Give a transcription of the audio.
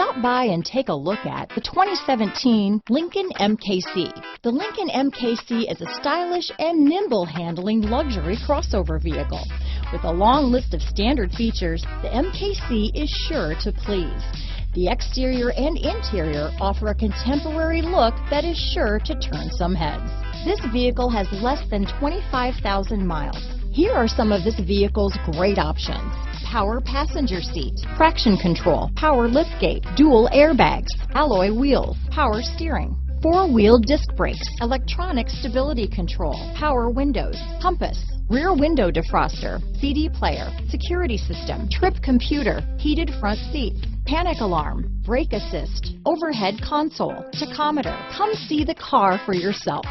Stop by and take a look at the 2017 Lincoln MKC. The Lincoln MKC is a stylish and nimble handling luxury crossover vehicle. With a long list of standard features, the MKC is sure to please. The exterior and interior offer a contemporary look that is sure to turn some heads. This vehicle has less than 25,000 miles. Here are some of this vehicle's great options: power passenger seat, traction control, power liftgate, dual airbags, alloy wheels, power steering, four-wheel disc brakes, electronic stability control, power windows, compass, rear window defroster, CD player, security system, trip computer, heated front seats, panic alarm, brake assist, overhead console, tachometer. Come see the car for yourself.